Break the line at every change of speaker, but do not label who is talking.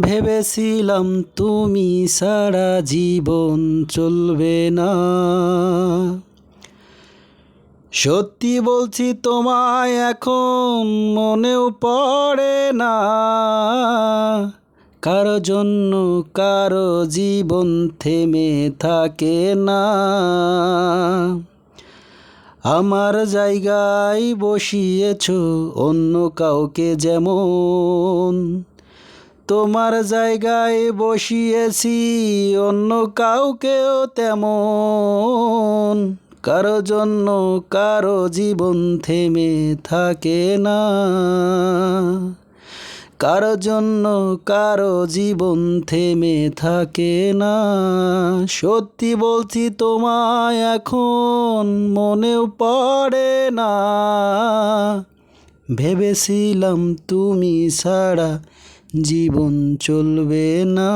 ভেবেছিলাম তুমি ছাড়া জীবন চলবে না। সত্যি বলছি তোমায় এখন মনেও পড়ে না। কারো জন্য কারো জীবন থেমে থাকে না। আমার জায়গায় বসিয়েছো অন্য কাউকে যেমন, তোমার জায়গায় বসিয়েছি অন্য কাউকেও তেমন। কারো জন্য কারো জীবন থেমে থাকে না। কারো জন্য কারো জীবন থেমে থাকে না। সত্যি বলছি তোমায় এখন মনেও পড়ে না। ভেবেছিলাম তুমি ছাড়া জীবন চলবে না।